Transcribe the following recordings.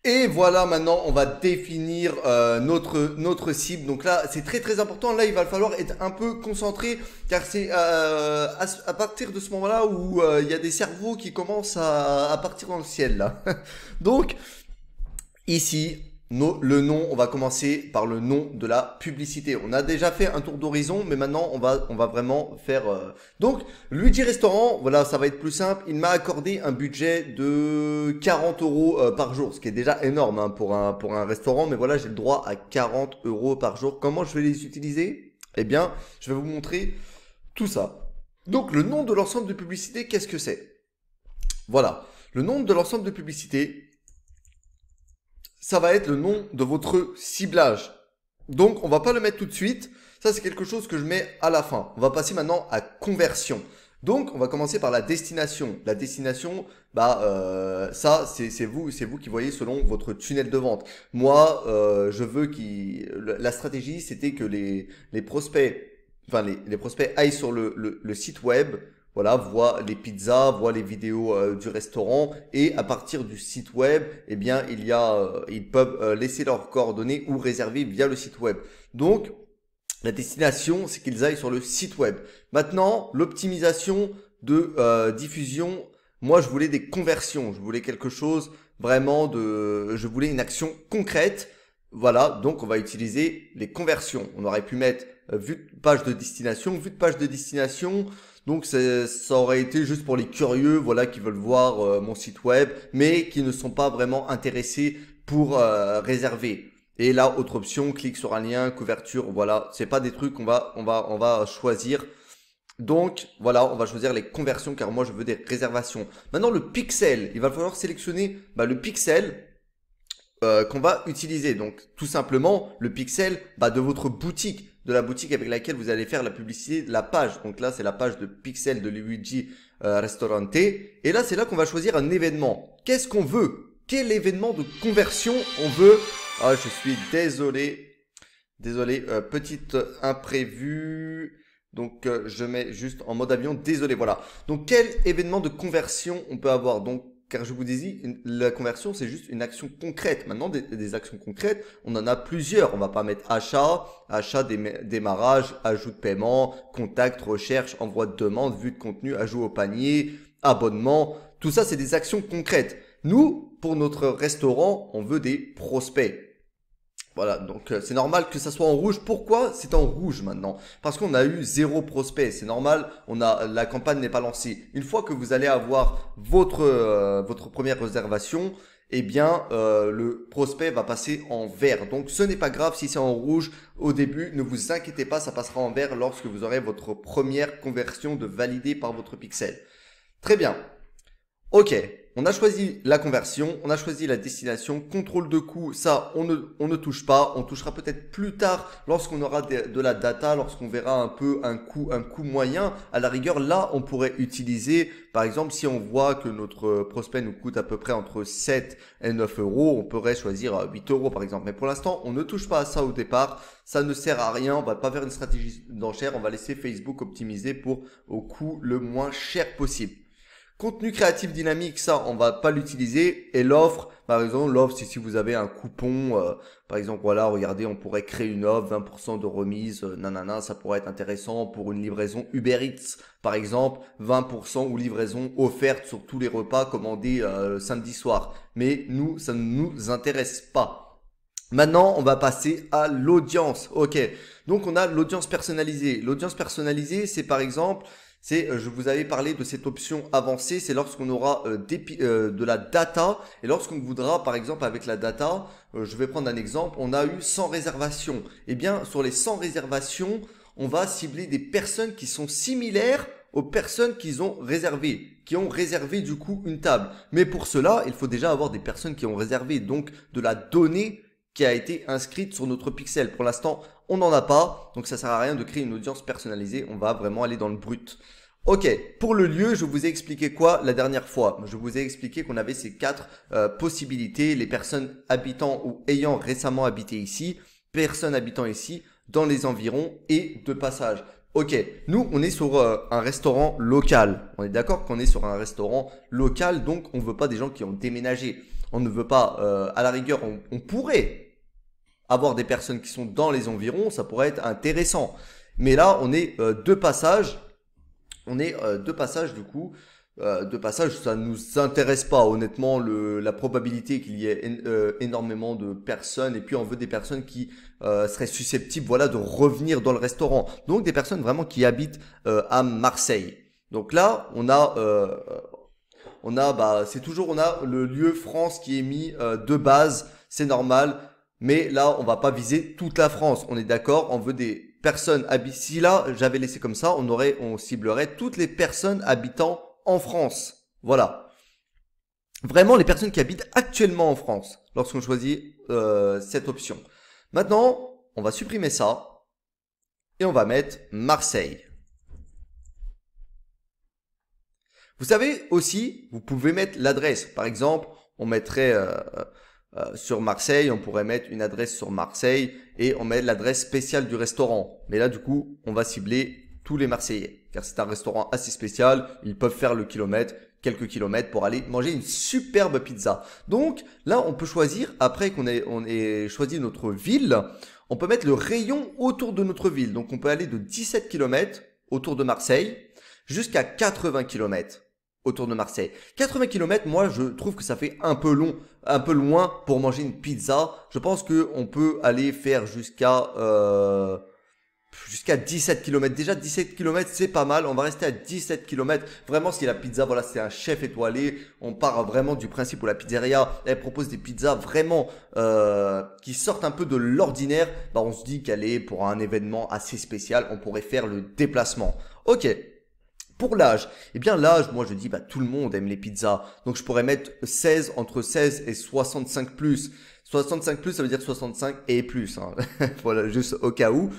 Et voilà, maintenant, on va définir notre cible. Donc là, c'est très très important. Là, il va falloir être un peu concentré car c'est à partir de ce moment-là où il y a des cerveaux qui commencent à partir dans le ciel là. Donc, ici, le nom, on va commencer par le nom de la publicité. On a déjà fait un tour d'horizon, mais maintenant, on va vraiment faire... Donc, Luigi Restaurant, voilà, ça va être plus simple. Il m'a accordé un budget de 40 euros par jour, ce qui est déjà énorme hein, pour un restaurant. Mais voilà, j'ai le droit à 40 euros par jour. Comment je vais les utiliser? Eh bien, je vais vous montrer tout ça. Donc, le nom de l'ensemble de publicité, qu'est-ce que c'est? Voilà, le nom de l'ensemble de publicité, ça va être le nom de votre ciblage. Donc, on va pas le mettre tout de suite. Ça, c'est quelque chose que je mets à la fin. On va passer maintenant à conversion. Donc, on va commencer par la destination. La destination, ça, c'est vous qui voyez selon votre tunnel de vente. Moi, je veux la stratégie, c'était que les prospects, enfin les prospects aillent sur le site web. Voilà, voient les pizzas, voient les vidéos du restaurant et à partir du site web, eh bien, ils peuvent laisser leurs coordonnées ou réserver via le site web. Donc, la destination, c'est qu'ils aillent sur le site web. Maintenant, l'optimisation de diffusion, moi, je voulais des conversions. Je voulais quelque chose vraiment je voulais une action concrète. Voilà, donc on va utiliser les conversions. On aurait pu mettre vue de page de destination, vue de page de destination. Donc ça aurait été juste pour les curieux, voilà, qui veulent voir mon site web, mais qui ne sont pas vraiment intéressés pour réserver. Et là, autre option, clique sur un lien, couverture, voilà, c'est pas des trucs qu'on va choisir. Donc voilà, on va choisir les conversions car moi je veux des réservations. Maintenant le pixel, il va falloir sélectionner le pixel qu'on va utiliser. Donc tout simplement le pixel de votre boutique, de la boutique avec laquelle vous allez faire la publicité de la page. Donc là c'est la page de pixel de Luigi Restaurante. Et là c'est là qu'on va choisir un événement. Qu'est-ce qu'on veut? Quel événement de conversion on veut? Ah, je suis désolé. Désolé, petite imprévue. Donc je mets juste en mode avion. Désolé, voilà. Donc quel événement de conversion on peut avoir? Donc car je vous dis, la conversion, c'est juste une action concrète. Maintenant, des actions concrètes, on en a plusieurs. On va pas mettre achat, démarrage, ajout de paiement, contact, recherche, envoi de demande, vue de contenu, ajout au panier, abonnement. Tout ça, c'est des actions concrètes. Nous, pour notre restaurant, on veut des prospects. Voilà, donc c'est normal que ça soit en rouge. Pourquoi c'est en rouge maintenant? Parce qu'on a eu 0 prospect. C'est normal, la campagne n'est pas lancée. Une fois que vous allez avoir votre première réservation, eh bien le prospect va passer en vert. Donc ce n'est pas grave si c'est en rouge au début. Ne vous inquiétez pas, ça passera en vert lorsque vous aurez votre première conversion de validée par votre pixel. Très bien. Ok, on a choisi la conversion, on a choisi la destination, contrôle de coût, ça on ne touche pas, on touchera peut-être plus tard lorsqu'on aura de la data, lorsqu'on verra un peu un coût moyen. À la rigueur, là on pourrait utiliser, par exemple si on voit que notre prospect nous coûte à peu près entre 7 et 9 euros, on pourrait choisir 8 euros par exemple. Mais pour l'instant, on ne touche pas à ça au départ, ça ne sert à rien, on va pas faire une stratégie d'enchère, on va laisser Facebook optimiser au coût le moins cher possible. Contenu créatif dynamique, ça, on va pas l'utiliser. Et l'offre, par exemple, l'offre, c'est si vous avez un coupon, par exemple, voilà, regardez, on pourrait créer une offre, 20% de remise, nanana, ça pourrait être intéressant pour une livraison Uber Eats, par exemple, 20% ou livraison offerte sur tous les repas commandés samedi soir. Mais nous, ça ne nous intéresse pas. Maintenant, on va passer à l'audience. Ok, donc on a l'audience personnalisée. L'audience personnalisée, c'est par exemple... je vous avais parlé de cette option avancée, c'est lorsqu'on aura de la data et lorsqu'on voudra, par exemple avec la data, je vais prendre un exemple, on a eu 100 réservations. Eh bien, sur les 100 réservations, on va cibler des personnes qui sont similaires aux personnes qui ont réservé du coup une table. Mais pour cela, il faut déjà avoir des personnes qui ont réservé, donc de la donnée qui a été inscrite sur notre pixel. Pour l'instant, on n'en a pas, donc ça sert à rien de créer une audience personnalisée, on va vraiment aller dans le brut. Ok, pour le lieu, je vous ai expliqué quoi la dernière fois? Je vous ai expliqué qu'on avait ces 4 possibilités, les personnes habitant ou ayant récemment habité ici, personnes habitant ici, dans les environs et de passage. Ok, nous on est sur un restaurant local, on est d'accord qu'on est sur un restaurant local, donc on ne veut pas des gens qui ont déménagé. on ne veut pas, à la rigueur, on pourrait avoir des personnes qui sont dans les environs, ça pourrait être intéressant. Mais là, on est deux passages. On est deux passages du coup. Deux passages, ça nous intéresse pas honnêtement la probabilité qu'il y ait énormément de personnes et puis on veut des personnes qui seraient susceptibles voilà de revenir dans le restaurant. Donc des personnes vraiment qui habitent à Marseille. Donc là, on a bah c'est toujours on a le lieu France qui est mis de base, c'est normal. Mais là, on va pas viser toute la France. On est d'accord, on veut des personnes habitant. Si là, j'avais laissé comme ça, on ciblerait toutes les personnes habitant en France. Voilà. Vraiment les personnes qui habitent actuellement en France lorsqu'on choisit cette option. Maintenant, on va supprimer ça et on va mettre Marseille. Vous savez aussi, vous pouvez mettre l'adresse. Par exemple, on mettrait sur Marseille, on pourrait mettre une adresse sur Marseille et on met l'adresse spéciale du restaurant. Mais là, du coup, on va cibler tous les Marseillais. Car c'est un restaurant assez spécial. Ils peuvent faire le kilomètre, quelques kilomètres pour aller manger une superbe pizza. Donc là, on peut choisir, après qu'on ait choisi notre ville, on peut mettre le rayon autour de notre ville. Donc on peut aller de 17 km autour de Marseille jusqu'à 80 km autour de Marseille. 80 km, moi, je trouve que ça fait un peu long, un peu loin pour manger une pizza. Je pense que on peut aller faire jusqu'à 17 km. Déjà 17 km, c'est pas mal. On va rester à 17 km. Vraiment, si la pizza, voilà, c'est un chef étoilé, on part vraiment du principe où la pizzeria, elle propose des pizzas vraiment qui sortent un peu de l'ordinaire. Bah, on se dit qu'elle est pour un événement assez spécial. On pourrait faire le déplacement. Ok. Pour l'âge, eh bien l'âge, moi je dis bah tout le monde aime les pizzas. Donc je pourrais mettre 16 entre 16 et 65 plus. 65 plus ça veut dire 65 et plus hein. Voilà, juste au cas où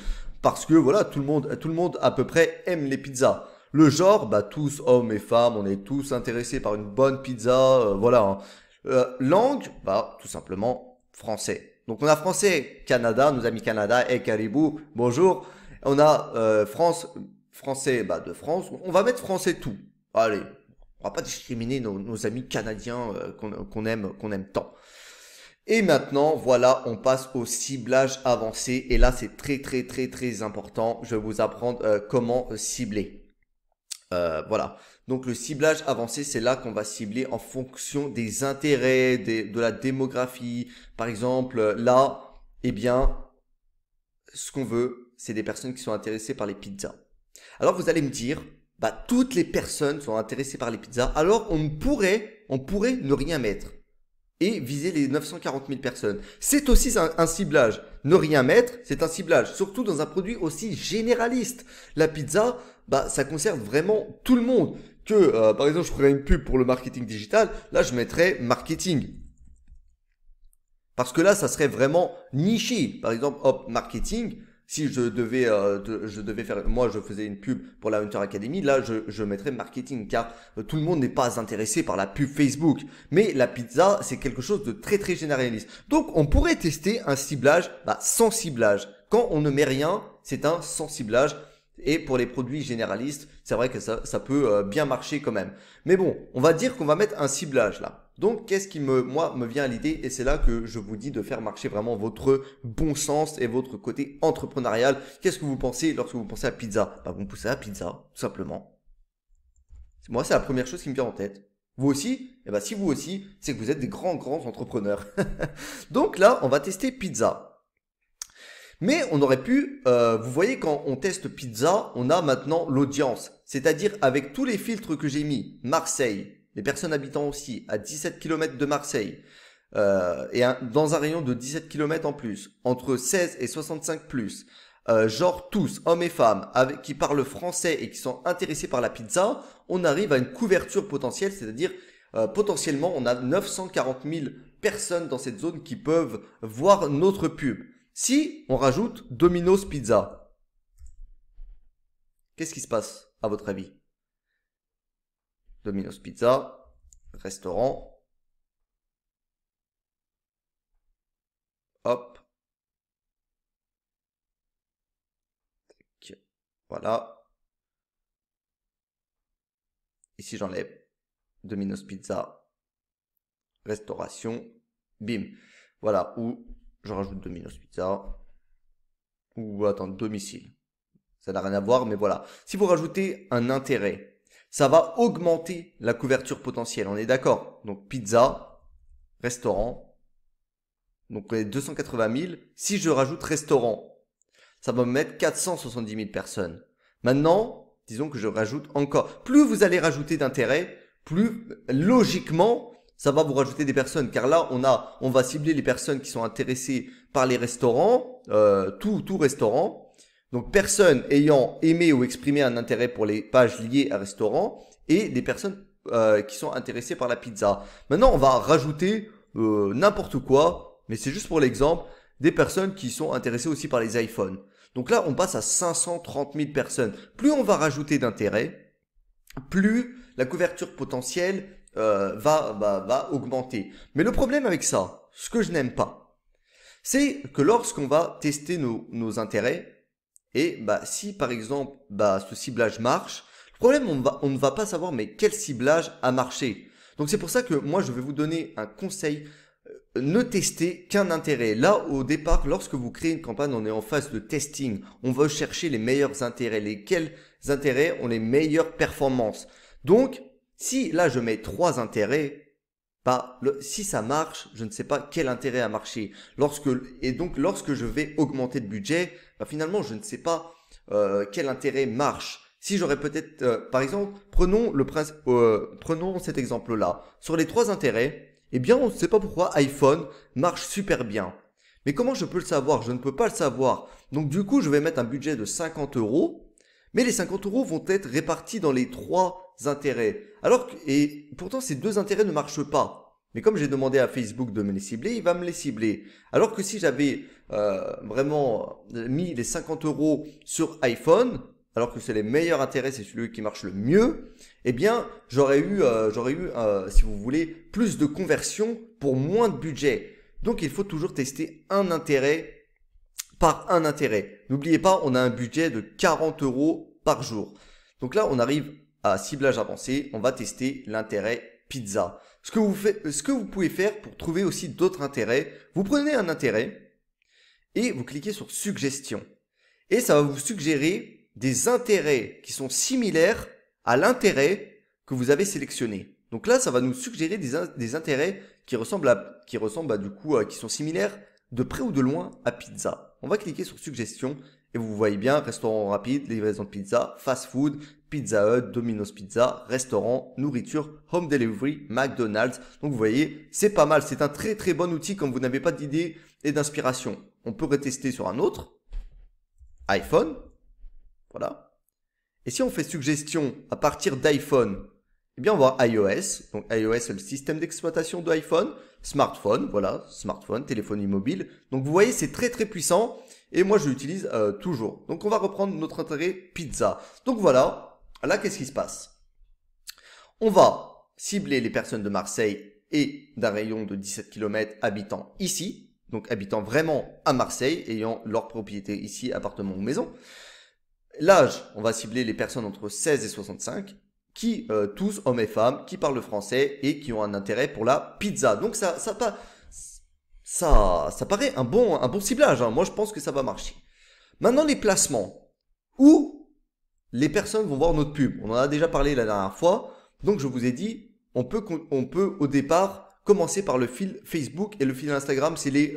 parce que voilà, tout le monde à peu près aime les pizzas. Le genre, bah tous hommes et femmes, on est tous intéressés par une bonne pizza, voilà. Hein. Langue, bah tout simplement français. Donc on a français Canada, nos amis Canada et Caribou, bonjour. On a français bah, de France. On va mettre français tout. Allez, on va pas discriminer nos amis canadiens qu'on aime tant. Et maintenant, voilà, on passe au ciblage avancé. Et là, c'est très important. Je vais vous apprendre comment cibler. Voilà. Donc le ciblage avancé, c'est là qu'on va cibler en fonction des intérêts, de la démographie. Par exemple, là, eh bien, ce qu'on veut, c'est des personnes qui sont intéressées par les pizzas. Alors vous allez me dire, bah toutes les personnes sont intéressées par les pizzas, alors on pourrait ne rien mettre et viser les 940 000 personnes. C'est aussi un ciblage. Ne rien mettre, c'est un ciblage, surtout dans un produit aussi généraliste. La pizza, bah ça concerne vraiment tout le monde. Par exemple, je ferais une pub pour le marketing digital, là je mettrais marketing. Parce que là, ça serait vraiment niché. Par exemple, hop, marketing. Si je devais faire, moi, je faisais une pub pour la Hunter Academy. Là, je mettrais marketing, car tout le monde n'est pas intéressé par la pub Facebook. Mais la pizza, c'est quelque chose de très généraliste. Donc, on pourrait tester un ciblage, sans ciblage. Quand on ne met rien, c'est un sans ciblage. Et pour les produits généralistes, c'est vrai que ça peut bien marcher quand même. Mais bon, on va dire qu'on va mettre un ciblage là. Donc, qu'est-ce qui me vient à l'idée? Et c'est là que je vous dis de faire marcher vraiment votre bon sens et votre côté entrepreneurial. Qu'est-ce que vous pensez lorsque vous pensez à pizza? Bah, vous me poussez à pizza, tout simplement. Moi, c'est la première chose qui me vient en tête. Vous aussi? Eh ben, si vous aussi, c'est que vous êtes des grands entrepreneurs. Donc là, on va tester pizza. Mais on aurait pu, vous voyez, quand on teste pizza, on a maintenant l'audience. C'est-à-dire avec tous les filtres que j'ai mis, Marseille, les personnes habitant aussi à 17 km de Marseille, dans un rayon de 17 km en plus, entre 16 et 65 plus, genre tous, hommes et femmes, qui parlent français et qui sont intéressés par la pizza, on arrive à une couverture potentielle, c'est-à-dire potentiellement on a 940 000 personnes dans cette zone qui peuvent voir notre pub. Si on rajoute Domino's Pizza, qu'est-ce qui se passe à votre avis? Domino's Pizza, restaurant. Hop. Voilà. Ici j'enlève Domino's Pizza, restauration, bim. Voilà, ou je rajoute Domino's Pizza, ou attends, domicile. Ça n'a rien à voir, mais voilà. Si vous rajoutez un intérêt, ça va augmenter la couverture potentielle, on est d'accord? Donc pizza, restaurant, donc on est 280 000. Si je rajoute restaurant, ça va me mettre 470 000 personnes. Maintenant, disons que je rajoute encore. Plus vous allez rajouter d'intérêt, plus logiquement, ça va vous rajouter des personnes. Car là, on va cibler les personnes qui sont intéressées par les restaurants, tout restaurant. Donc, personnes ayant aimé ou exprimé un intérêt pour les pages liées à restaurant et des personnes qui sont intéressées par la pizza. Maintenant, on va rajouter n'importe quoi, mais c'est juste pour l'exemple, des personnes qui sont intéressées aussi par les iPhones. Donc là, on passe à 530 000 personnes. Plus on va rajouter d'intérêt, plus la couverture potentielle va augmenter. Mais le problème avec ça, ce que je n'aime pas, c'est que lorsqu'on va tester nos intérêts, et si par exemple ce ciblage marche, le problème on ne va pas savoir mais quel ciblage a marché. Donc c'est pour ça que moi je vais vous donner un conseil. Ne testez qu'un intérêt. Là, au départ, lorsque vous créez une campagne, on est en phase de testing. On veut chercher les meilleurs intérêts. Lesquels intérêts ont les meilleures performances. Donc, si là, je mets 3 intérêts, si ça marche, je ne sais pas quel intérêt a marché. Lorsque je vais augmenter le budget, finalement, je ne sais pas quel intérêt marche. Si j'aurais peut-être, par exemple, prenons cet exemple-là. Sur les 3 intérêts, eh bien, on ne sait pas pourquoi iPhone marche super bien. Mais comment je peux le savoir? Je ne peux pas le savoir. Donc du coup, je vais mettre un budget de 50 €. Mais les 50 € vont être répartis dans les 3 intérêts. Et pourtant, ces 2 intérêts ne marchent pas. Mais comme j'ai demandé à Facebook de me les cibler, il va me les cibler. Alors que si j'avais vraiment mis les 50 € sur iPhone, alors que c'est les meilleurs intérêts, c'est celui qui marche le mieux, eh bien, j'aurais eu, si vous voulez, plus de conversion pour moins de budget. Donc, il faut toujours tester un intérêt par un intérêt. N'oubliez pas, on a un budget de 40 € par jour. Donc là, on arrive à ciblage avancé. On va tester l'intérêt pizza. Ce que vous pouvez faire pour trouver aussi d'autres intérêts, vous prenez un intérêt et vous cliquez sur suggestion. Et ça va vous suggérer des intérêts qui sont similaires à l'intérêt que vous avez sélectionné. Donc là, ça va nous suggérer des intérêts qui sont similaires de près ou de loin à pizza. On va cliquer sur suggestion et vous voyez bien restaurant rapide, livraison de pizza, fast food, Pizza Hut, Domino's Pizza, restaurant, nourriture, home delivery, McDonald's. Donc vous voyez, c'est pas mal. C'est un très très bon outil quand vous n'avez pas d'idée et d'inspiration. On peut retester sur un autre iPhone. Voilà. Et si on fait suggestion à partir d'iPhone, eh bien on va voir iOS. Donc iOS, c'est le système d'exploitation de iPhone. Smartphone, voilà, smartphone, téléphonie mobile. Donc vous voyez, c'est très très puissant. Et moi, je l'utilise toujours. Donc on va reprendre notre intérêt pizza. Donc voilà, là, qu'est-ce qui se passe? On va cibler les personnes de Marseille et d'un rayon de 17 km habitant ici. Donc habitant vraiment à Marseille, ayant leur propriété ici, appartement ou maison. L'âge, on va cibler les personnes entre 16 et 65, qui, tous, hommes et femmes, qui parlent français et qui ont un intérêt pour la pizza. Donc ça paraît un bon ciblage. Hein. Moi, je pense que ça va marcher. Maintenant, les placements. Où les personnes vont voir notre pub. On en a déjà parlé la dernière fois. Donc, je vous ai dit, on peut au départ commencer par le fil Facebook et le fil Instagram. C'est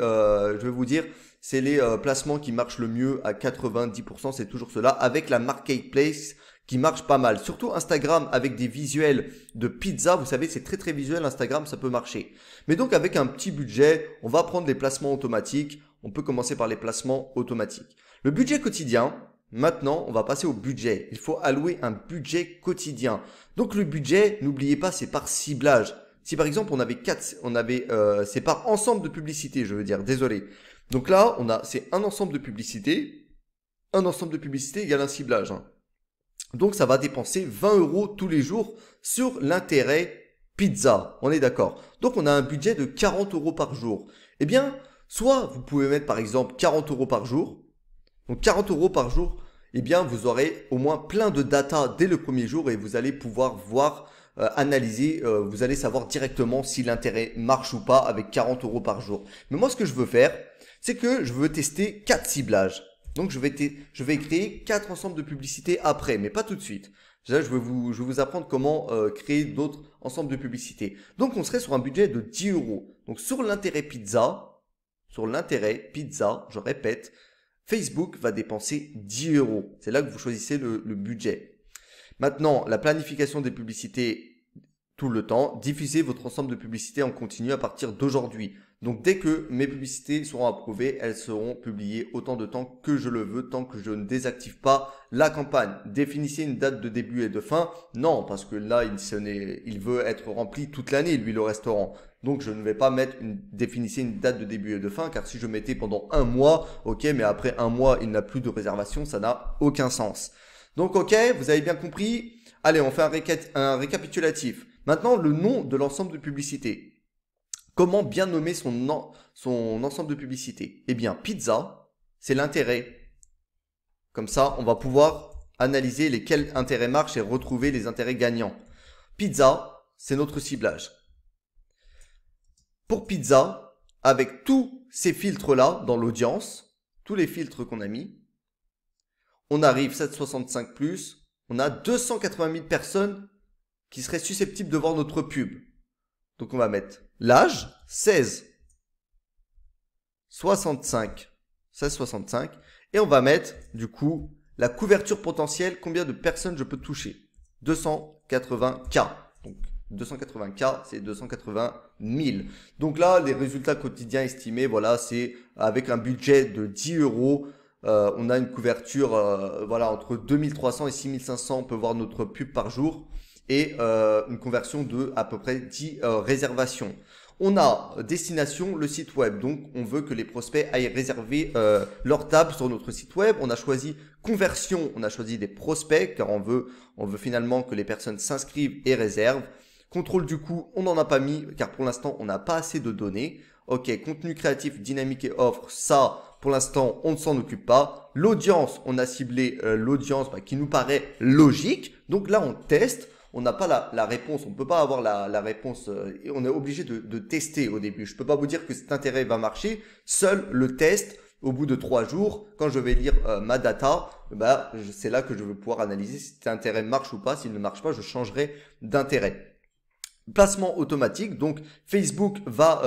c'est les placements qui marchent le mieux à 90%. C'est toujours cela avec la marketplace qui marche pas mal. Surtout Instagram avec des visuels de pizza. Vous savez, c'est très très visuel. Instagram, ça peut marcher. Mais donc, avec un petit budget, on va prendre les placements automatiques. On peut commencer par les placements automatiques. Le budget quotidien, maintenant, on va passer au budget. Il faut allouer un budget quotidien. Donc, le budget, n'oubliez pas, c'est par ciblage. Si par exemple, c'est par ensemble de publicités, je veux dire, désolé. Donc là, c'est un ensemble de publicités. Un ensemble de publicités égale un ciblage. Hein. Donc, ça va dépenser 20 € tous les jours sur l'intérêt pizza. On est d'accord. Donc, on a un budget de 40 € par jour. Eh bien, soit vous pouvez mettre par exemple 40 € par jour. Donc, 40 € par jour, eh bien, vous aurez au moins plein de data dès le premier jour et vous allez pouvoir voir analyser, vous allez savoir directement si l'intérêt marche ou pas avec 40 € par jour. Mais moi, ce que je veux faire, c'est que je veux tester 4 ciblages. Donc, je vais créer 4 ensembles de publicités après, mais pas tout de suite. Déjà, je vais vous apprendre comment créer d'autres ensembles de publicités. Donc, on serait sur un budget de 10 €. Donc, sur l'intérêt pizza, je répète, Facebook va dépenser 10 €. C'est là que vous choisissez le budget. Maintenant, la planification des publicités tout le temps. Diffusez votre ensemble de publicités en continu à partir d'aujourd'hui. Donc, dès que mes publicités seront approuvées, elles seront publiées autant de temps que je le veux, tant que je ne désactive pas la campagne. Définissez une date de début et de fin. Non, parce que là, il veut être rempli toute l'année, lui, le restaurant. Donc, je ne vais pas définissez une date de début et de fin, car si je mettais pendant un mois, ok, mais après un mois, il n'a plus de réservation, ça n'a aucun sens. Donc, ok, vous avez bien compris. Allez, on fait un récapitulatif. Maintenant, le nom de l'ensemble de publicités. Comment bien nommer son ensemble de publicités? Eh bien, pizza, c'est l'intérêt. Comme ça, on va pouvoir analyser lesquels intérêts marchent et retrouver les intérêts gagnants. Pizza, c'est notre ciblage. Pour pizza, avec tous ces filtres-là dans l'audience, tous les filtres qu'on a mis, on arrive 765+, on a 280 000 personnes qui seraient susceptibles de voir notre pub. Donc on va mettre l'âge, 16, 65, et on va mettre du coup la couverture potentielle, combien de personnes je peux toucher, 280K. Donc 280K, c'est 280 000. Donc là, les résultats quotidiens estimés, voilà, c'est avec un budget de 10 €. On a une couverture voilà, entre 2300 et 6500, on peut voir notre pub par jour. Et une conversion de à peu près 10 réservations. On a destination, le site web. Donc, on veut que les prospects aillent réserver leur table sur notre site web. On a choisi conversion, on a choisi des prospects car on veut finalement que les personnes s'inscrivent et réservent. Contrôle du coût, on n'en a pas mis car pour l'instant, on n'a pas assez de données. Ok, contenu créatif, dynamique et offre, ça, pour l'instant, on ne s'en occupe pas. L'audience, on a ciblé l'audience qui nous paraît logique. Donc là, on teste. On n'a pas la réponse, on ne peut pas avoir la réponse, et on est obligé de tester au début. Je ne peux pas vous dire que cet intérêt va marcher, seul le test, au bout de 3 jours, quand je vais lire ma data, c'est là que je vais pouvoir analyser si cet intérêt marche ou pas. S'il ne marche pas, je changerai d'intérêt. Placement automatique, donc Facebook va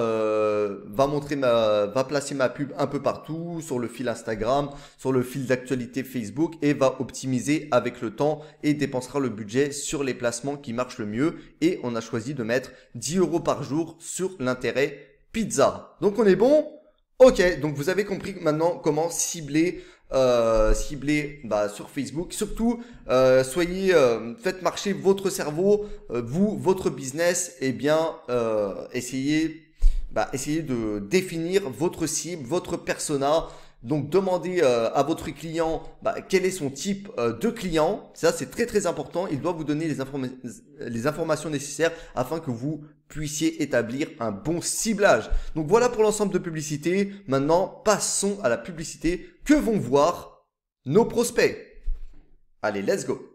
placer ma pub un peu partout, sur le fil Instagram, sur le fil d'actualité Facebook et va optimiser avec le temps et dépensera le budget sur les placements qui marchent le mieux. Et on a choisi de mettre 10 € par jour sur l'intérêt pizza. Donc on est bon? Ok, donc vous avez compris maintenant comment cibler sur Facebook. Surtout, faites marcher votre cerveau, votre business, et bien essayez de définir votre cible, votre persona. Donc demandez à votre client quel est son type de client. Ça, c'est très très important. Il doit vous donner les informations nécessaires afin que vous puissiez établir un bon ciblage. Donc voilà pour l'ensemble de publicités. Maintenant, passons à la publicité que vont voir nos prospects. Allez, let's go!